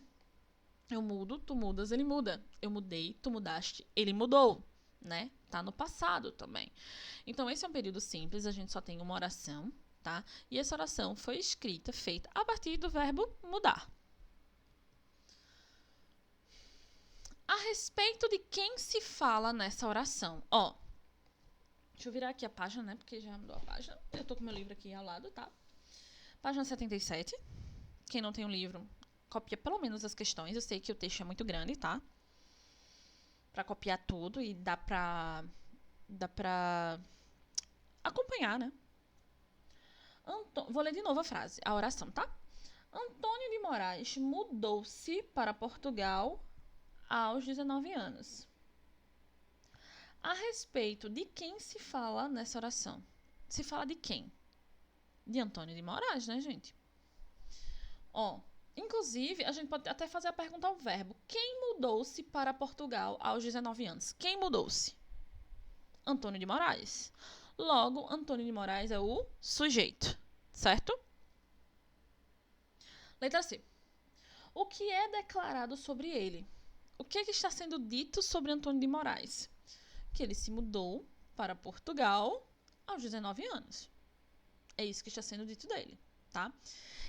Eu mudo, tu mudas, ele muda. Eu mudei, tu mudaste, ele mudou, né? Tá no passado também. Então, esse é um período simples, a gente só tem uma oração, tá? E essa oração foi feita a partir do verbo mudar. A respeito de quem se fala nessa oração? Deixa eu virar aqui a página, né? Porque já mudou a página. Eu tô com meu livro aqui ao lado, tá? Página 77. Quem não tem um livro, copia pelo menos as questões. Eu sei que o texto é muito grande, tá? Pra copiar tudo e dá pra acompanhar, né? Vou ler de novo a oração, tá? Antônio de Moraes mudou-se para Portugal aos 19 anos. A respeito de quem se fala nessa oração? Se fala de quem? De Antônio de Moraes, né, gente? Inclusive, a gente pode até fazer a pergunta ao verbo. Quem mudou-se para Portugal aos 19 anos? Quem mudou-se? Antônio de Moraes. Logo, Antônio de Moraes é o sujeito, certo? Letra C. O que é declarado sobre ele? O que está sendo dito sobre Antônio de Moraes? Que ele se mudou para Portugal aos 19 anos. É isso que está sendo dito dele, tá?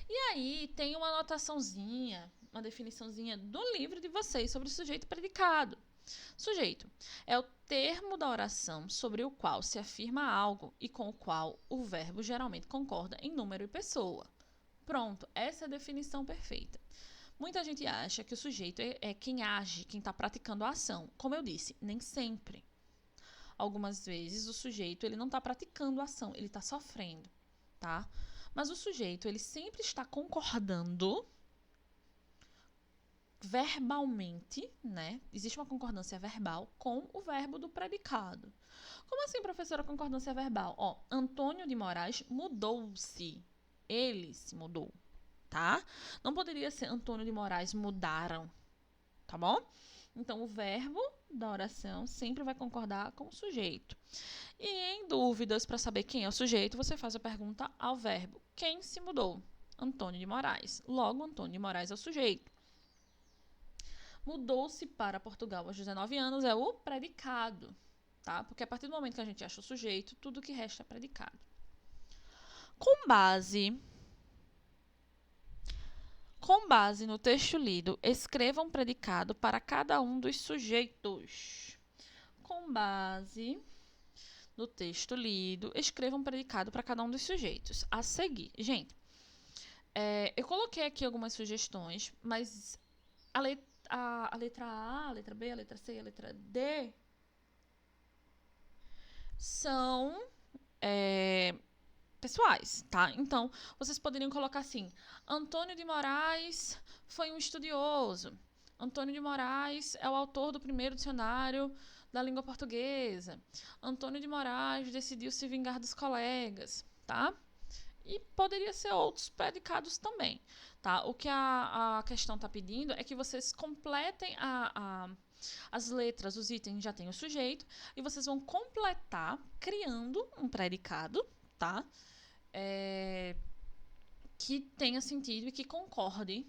E aí tem uma anotaçãozinha, uma definiçãozinha do livro de vocês sobre o sujeito predicado. Sujeito é o termo da oração sobre o qual se afirma algo e com o qual o verbo geralmente concorda em número e pessoa. Pronto, essa é a definição perfeita. Muita gente acha que o sujeito é quem age, quem está praticando a ação. Como eu disse, nem sempre. Algumas vezes o sujeito ele não está praticando a ação, ele está sofrendo, tá? Mas o sujeito ele sempre está concordando verbalmente, né? Existe uma concordância verbal com o verbo do predicado. Como assim, professora, concordância verbal? Ó, Antônio de Moraes mudou-se. Ele se mudou, tá? Não poderia ser Antônio de Moraes mudaram, tá bom? Então, o verbo da oração sempre vai concordar com o sujeito. E em dúvidas para saber quem é o sujeito, você faz a pergunta ao verbo. Quem se mudou? Antônio de Moraes. Logo, Antônio de Moraes é o sujeito. Mudou-se para Portugal aos 19 anos é o predicado, tá? Porque a partir do momento que a gente acha o sujeito, tudo que resta é predicado. Com base no texto lido, escreva um predicado para cada um dos sujeitos. Com base no texto lido, escreva um predicado para cada um dos sujeitos. A seguir, gente, eu coloquei aqui algumas sugestões, mas a letra A, a letra B, a letra C e a letra D são pessoais, tá? Então, vocês poderiam colocar assim: Antônio de Moraes foi um estudioso. Antônio de Moraes é o autor do primeiro dicionário da língua portuguesa. Antônio de Moraes decidiu se vingar dos colegas, tá? E poderia ser outros predicados também, tá? O que a questão está pedindo é que vocês completem as letras, os itens já tem o sujeito, e vocês vão completar criando um predicado, tá? Que tenha sentido e que concorde,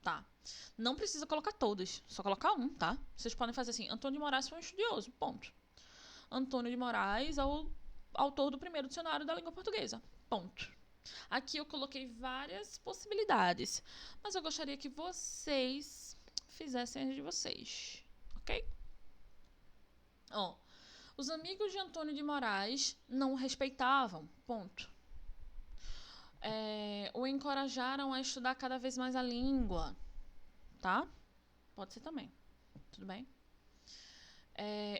tá? Não precisa colocar todos, só colocar um, tá? Vocês podem fazer assim: Antônio de Moraes foi um estudioso, ponto. Antônio de Moraes é o autor do primeiro dicionário da língua portuguesa, ponto. Aqui eu coloquei várias possibilidades, mas eu gostaria que vocês fizessem as de vocês, ok? Ó, os amigos de Antônio de Moraes não o respeitavam, ponto. O encorajaram a estudar cada vez mais a língua, tá? Pode ser também, tudo bem?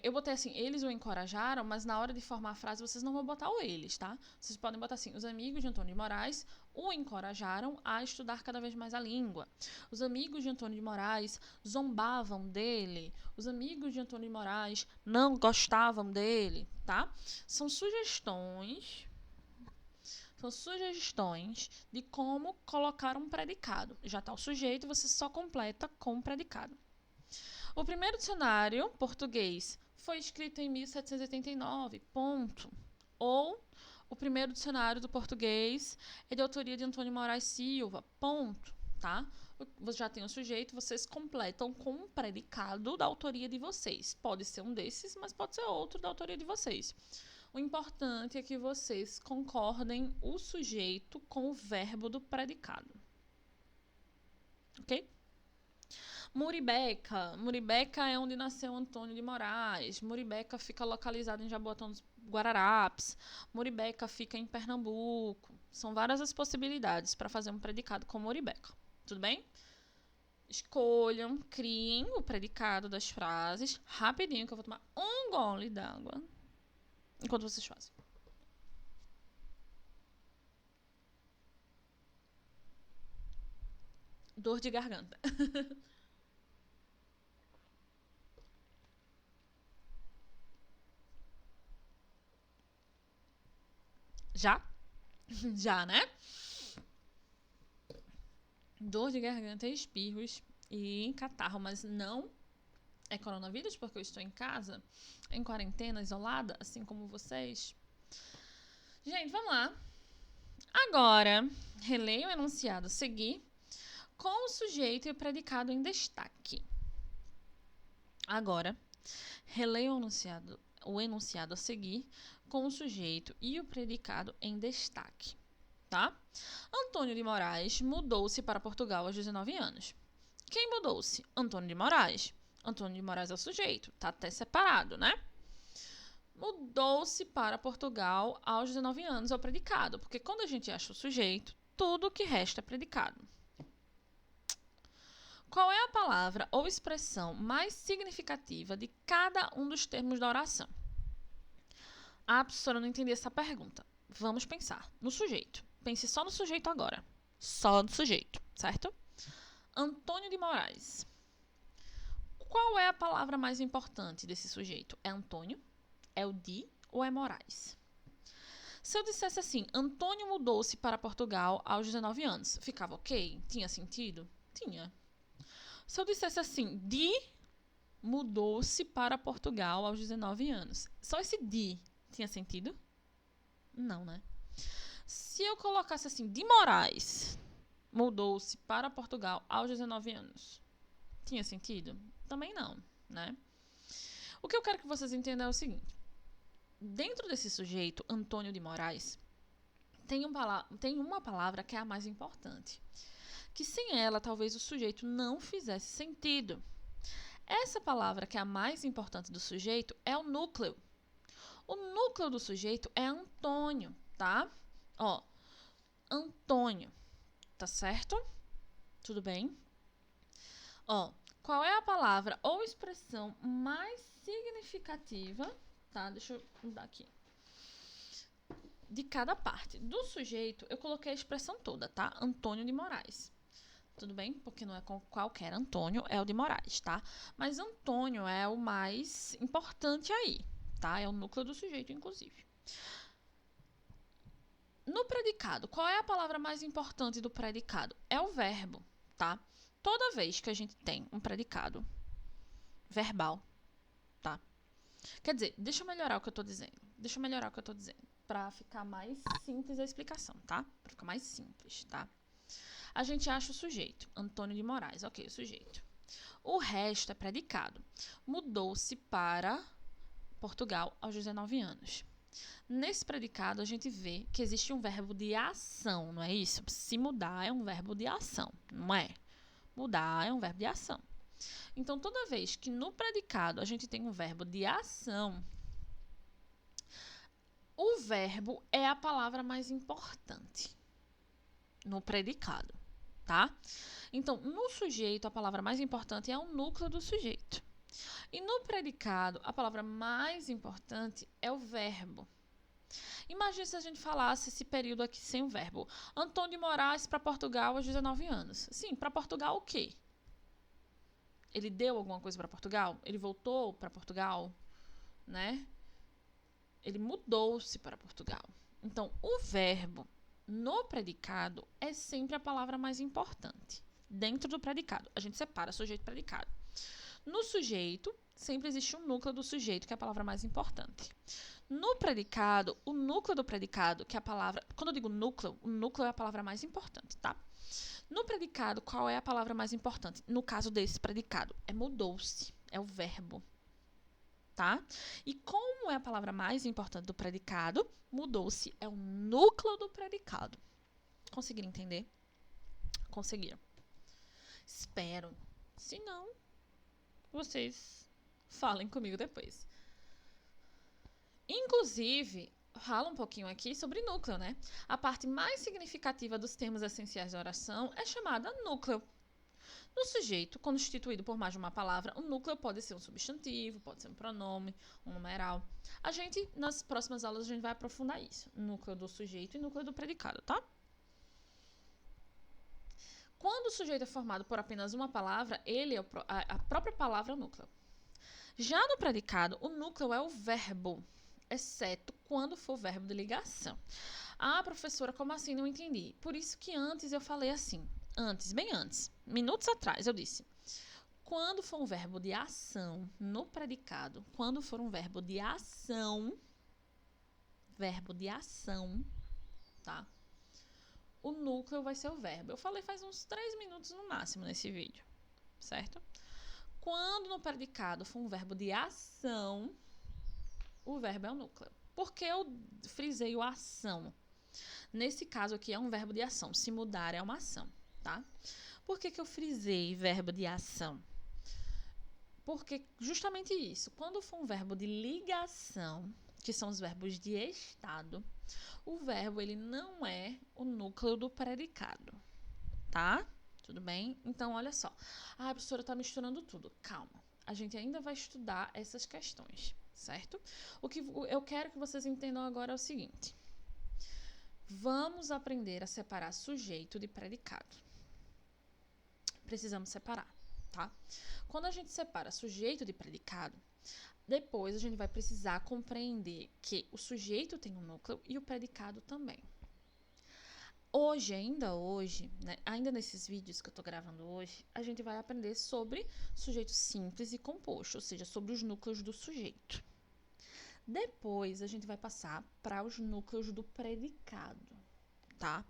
Eu botei assim: eles o encorajaram, mas na hora de formar a frase vocês não vão botar o eles, tá? Vocês podem botar assim: os amigos de Antônio de Moraes o encorajaram a estudar cada vez mais a língua. Os amigos de Antônio de Moraes zombavam dele. Os amigos de Antônio de Moraes não gostavam dele, tá? São sugestões de como colocar um predicado. Já está o sujeito, você só completa com o predicado. O primeiro dicionário português foi escrito em 1789, ponto. Ou o primeiro dicionário do português é de autoria de Antônio Moraes Silva, ponto, tá? Você já tem o sujeito, vocês completam com um predicado da autoria de vocês. Pode ser um desses, mas pode ser outro da autoria de vocês. O importante é que vocês concordem o sujeito com o verbo do predicado. Ok? Muribeca é onde nasceu Antônio de Moraes. Muribeca fica localizado em Jaboatão dos Guararapes. Muribeca fica em Pernambuco. São várias as possibilidades para fazer um predicado com Muribeca. Tudo bem? Escolham, criem o predicado das frases rapidinho, que eu vou tomar um gole d'água enquanto vocês fazem. Dor de garganta. Já? Já, né? Dor de garganta, espirros e catarro, mas não é coronavírus, porque eu estou em casa, em quarentena, isolada, assim como vocês. Gente, vamos lá. Agora, releia o enunciado a seguir com o sujeito e o predicado em destaque. Agora, releia o enunciado a seguir com o sujeito e o predicado em destaque, tá? Antônio de Moraes mudou-se para Portugal aos 19 anos. Quem mudou-se? Antônio de Moraes. Antônio de Moraes é o sujeito, tá até separado, né? Mudou-se para Portugal aos 19 anos é o predicado, porque quando a gente acha o sujeito, tudo o que resta é predicado. Qual é a palavra ou expressão mais significativa de cada um dos termos da oração? A professora não entendi essa pergunta. Vamos pensar no sujeito. Pense só no sujeito agora. Só no sujeito, certo? Antônio de Moraes. Qual é a palavra mais importante desse sujeito? É Antônio? É o de ou é Moraes? Se eu dissesse assim, Antônio mudou-se para Portugal aos 19 anos, ficava ok? Tinha sentido? Tinha. Se eu dissesse assim, de mudou-se para Portugal aos 19 anos, só esse de tinha sentido? Não, né? Se eu colocasse assim, de Moraes mudou-se para Portugal aos 19 anos, tinha sentido? Também não, né? O que eu quero que vocês entendam é o seguinte. Dentro desse sujeito, Antônio de Moraes, tem uma palavra que é a mais importante. Que sem ela, talvez o sujeito não fizesse sentido. Essa palavra que é a mais importante do sujeito é o núcleo. O núcleo do sujeito é Antônio, tá? Ó, Antônio, tá certo? Tudo bem? Ó, qual é a palavra ou expressão mais significativa, tá? Deixa eu mudar aqui. De cada parte. Do sujeito, eu coloquei a expressão toda, tá? Antônio de Moraes. Tudo bem? Porque não é qualquer Antônio, é o de Moraes, tá? Mas Antônio é o mais importante aí, tá? É o núcleo do sujeito, inclusive. No predicado, qual é a palavra mais importante do predicado? É o verbo, tá? Toda vez que a gente tem um predicado verbal, tá? Quer dizer, deixa eu melhorar o que eu tô dizendo. Pra ficar mais simples a explicação, tá? Pra ficar mais simples, tá? A gente acha o sujeito, Antônio de Moraes, ok, o sujeito. O resto é predicado. Mudou-se para Portugal aos 19 anos. Nesse predicado, a gente vê que existe um verbo de ação, não é isso? Se mudar é um verbo de ação, não é? Mudar é um verbo de ação. Então, toda vez que no predicado a gente tem um verbo de ação, o verbo é a palavra mais importante no predicado, tá? Então, no sujeito, a palavra mais importante é o núcleo do sujeito. E no predicado, a palavra mais importante é o verbo. Imagina se a gente falasse esse período aqui sem o verbo. Antônio de Moraes para Portugal aos 19 anos. Sim, para Portugal o quê? Ele deu alguma coisa para Portugal? Ele voltou para Portugal? Né? Ele mudou-se para Portugal. Então, o verbo no predicado é sempre a palavra mais importante. Dentro do predicado, a gente separa sujeito e predicado. No sujeito, sempre existe um núcleo do sujeito, que é a palavra mais importante. No predicado, o núcleo do predicado, que é a palavra... Quando eu digo núcleo, o núcleo é a palavra mais importante, tá? No predicado, qual é a palavra mais importante? No caso desse predicado, é mudou-se, é o verbo, tá? E como é a palavra mais importante do predicado, mudou-se, é o núcleo do predicado. Conseguiram entender? Conseguiram. Espero. Se não, vocês falem comigo depois. Inclusive, fala um pouquinho aqui sobre núcleo, né? A parte mais significativa dos termos essenciais da oração é chamada núcleo. No sujeito, constituído por mais de uma palavra, o núcleo pode ser um substantivo, pode ser um pronome, um numeral. Nas próximas aulas, a gente vai aprofundar isso. Núcleo do sujeito e núcleo do predicado, tá? Quando o sujeito é formado por apenas uma palavra, ele é a própria palavra é o núcleo. Já no predicado, o núcleo é o verbo, exceto quando for verbo de ligação. Ah, professora, como assim? Não entendi. Por isso que antes eu falei assim. Bem antes, minutos atrás, eu disse. Quando for um verbo de ação no predicado, quando for um verbo de ação, tá? O núcleo vai ser o verbo. Eu falei faz uns 3 minutos no máximo nesse vídeo, certo? Quando no predicado for um verbo de ação, o verbo é o núcleo. Por que eu frisei o ação? Nesse caso aqui é um verbo de ação. Se mudar é uma ação, tá? Por que eu frisei verbo de ação? Porque justamente isso, quando for um verbo de ligação, que são os verbos de estado, o verbo ele não é o núcleo do predicado, tá? Tudo bem? Então, olha só. A professora está misturando tudo. Calma. A gente ainda vai estudar essas questões, certo? O que eu quero que vocês entendam agora é o seguinte. Vamos aprender a separar sujeito de predicado. Precisamos separar, tá? Quando a gente separa sujeito de predicado, depois a gente vai precisar compreender que o sujeito tem um núcleo e o predicado também. Ainda hoje, né, ainda nesses vídeos que eu tô gravando hoje, a gente vai aprender sobre sujeito simples e composto, ou seja, sobre os núcleos do sujeito. Depois a gente vai passar para os núcleos do predicado, tá?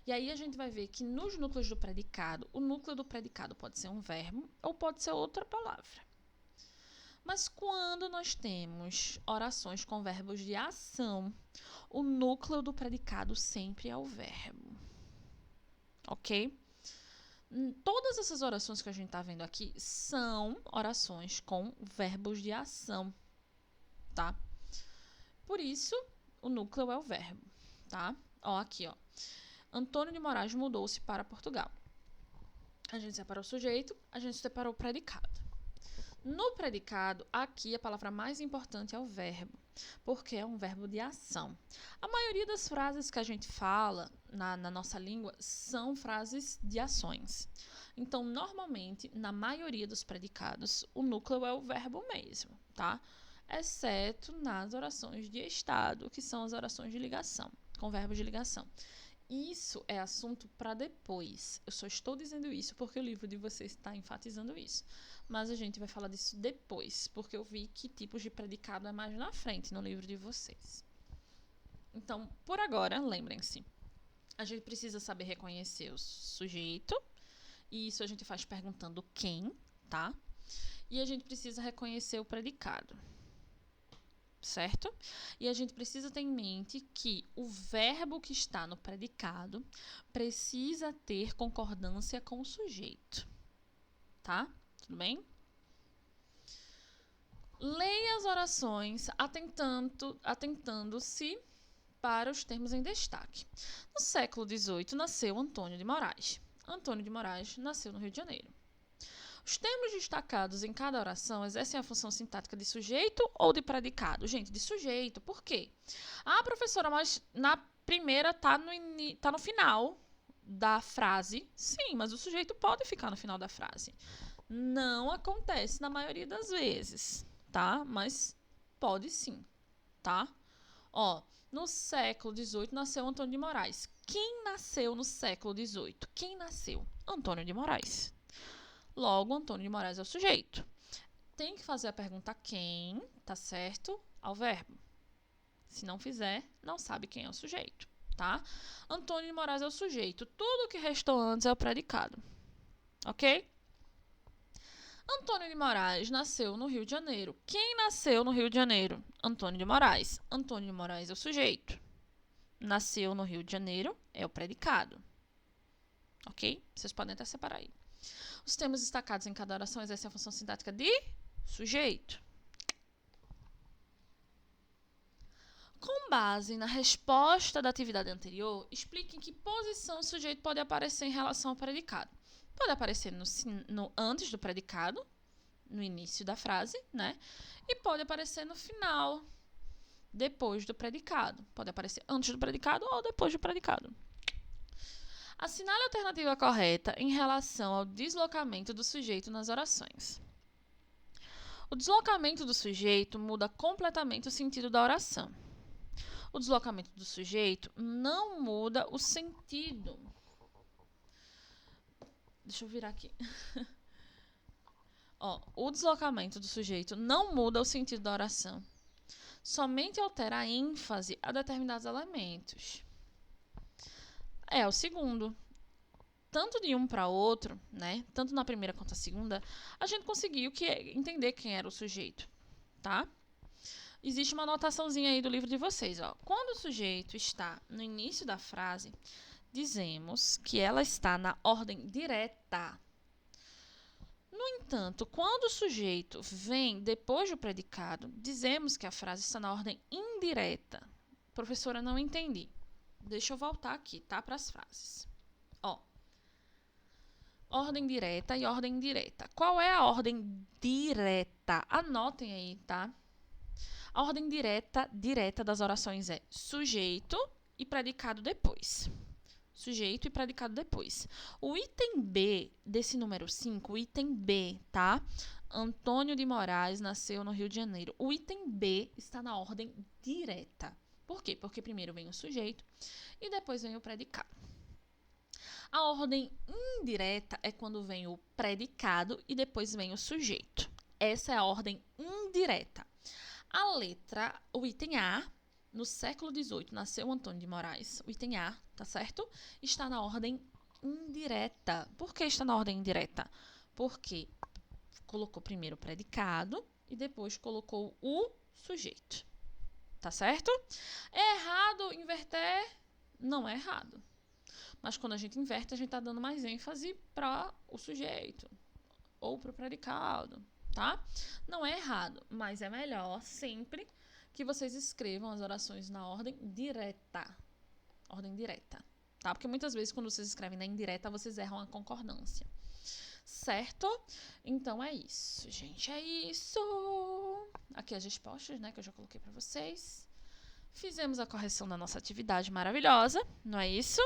E aí a gente vai ver que nos núcleos do predicado, o núcleo do predicado pode ser um verbo ou pode ser outra palavra. Mas quando nós temos orações com verbos de ação, o núcleo do predicado sempre é o verbo. Ok? Todas essas orações que a gente está vendo aqui são orações com verbos de ação, tá? Por isso, o núcleo é o verbo, tá? Ó, aqui, ó. Antônio de Moraes mudou-se para Portugal. A gente separou o sujeito, a gente separou o predicado. No predicado, aqui a palavra mais importante é o verbo, porque é um verbo de ação. A maioria das frases que a gente fala na nossa língua são frases de ações. Então, normalmente, na maioria dos predicados, o núcleo é o verbo mesmo, tá? Exceto nas orações de estado, que são as orações de ligação, com verbos de ligação. Isso é assunto para depois. Eu só estou dizendo isso porque o livro de vocês está enfatizando isso. Mas a gente vai falar disso depois, porque eu vi que tipos de predicado é mais na frente no livro de vocês. Então, por agora, lembrem-se, a gente precisa saber reconhecer o sujeito, e isso a gente faz perguntando quem, tá? E a gente precisa reconhecer o predicado, certo? E a gente precisa ter em mente que o verbo que está no predicado precisa ter concordância com o sujeito, tá? Tudo bem? Leia as orações atentando-se para os termos em destaque. No século XVIII nasceu Antônio de Moraes. Antônio de Moraes nasceu no Rio de Janeiro. Os termos destacados em cada oração exercem a função sintática de sujeito ou de predicado? Gente, de sujeito. Por quê? Ah, professora, mas na primeira tá no final da frase. Sim, mas o sujeito pode ficar no final da frase. Não acontece na maioria das vezes, tá? Mas pode sim, tá? Ó, no século XVIII nasceu Antônio de Moraes. Quem nasceu no século XVIII? Quem nasceu? Antônio de Moraes. Logo, Antônio de Moraes é o sujeito. Tem que fazer a pergunta quem, tá certo? Ao verbo. Se não fizer, não sabe quem é o sujeito, tá? Antônio de Moraes é o sujeito. Tudo que restou antes é o predicado. Ok? Antônio de Moraes nasceu no Rio de Janeiro. Quem nasceu no Rio de Janeiro? Antônio de Moraes. Antônio de Moraes é o sujeito. Nasceu no Rio de Janeiro é o predicado. Ok? Vocês podem até separar aí. Os termos destacados em cada oração exercem a função sintática de sujeito. Com base na resposta da atividade anterior, explique em que posição o sujeito pode aparecer em relação ao predicado. Pode aparecer antes do predicado, no início da frase, né? E pode aparecer no final, depois do predicado. Pode aparecer antes do predicado ou depois do predicado. Assinale a alternativa correta em relação ao deslocamento do sujeito nas orações. O deslocamento do sujeito muda completamente o sentido da oração. O deslocamento do sujeito não muda o sentido. Deixa eu virar aqui. Ó, o deslocamento do sujeito não muda o sentido da oração. Somente altera a ênfase a determinados elementos. É o segundo. Tanto de um para outro, né? Tanto na primeira quanto na segunda, a gente conseguiu entender quem era o sujeito, tá? Existe uma anotaçãozinha aí do livro de vocês, ó. Quando o sujeito está no início da frase, dizemos que ela está na ordem direta. No No entanto, quando o sujeito vem depois do predicado, dizemos que a frase está na ordem indireta. Professora, não entendi. Deixa eu voltar aqui, tá? Para as frases. Ó. Ordem direta e ordem indireta. Qual é a ordem direta? Anotem aí, tá? A ordem direta das orações é sujeito e predicado depois. Sujeito e predicado depois. O item B desse número 5, o item B, tá? Antônio de Moraes nasceu no Rio de Janeiro. O item B está na ordem direta. Por quê? Porque primeiro vem o sujeito e depois vem o predicado. A ordem indireta é quando vem o predicado e depois vem o sujeito. Essa é a ordem indireta. A letra, o item A, no século XVIII, nasceu Antônio de Moraes. O item A, tá certo? Está na ordem indireta. Por que está na ordem indireta? Porque colocou primeiro o predicado e depois colocou o sujeito. Tá certo? É errado inverter? Não é errado. Mas quando a gente inverte, a gente está dando mais ênfase para o sujeito ou para o predicado, tá? Não é errado, mas é melhor sempre que vocês escrevam as orações na ordem direta. Ordem direta, tá? Porque muitas vezes quando vocês escrevem na indireta, vocês erram a concordância. Certo? Então é isso, gente. É isso. Aqui as respostas, né, que eu já coloquei para vocês. Fizemos a correção da nossa atividade maravilhosa, não é isso?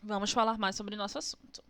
Vamos falar mais sobre o nosso assunto.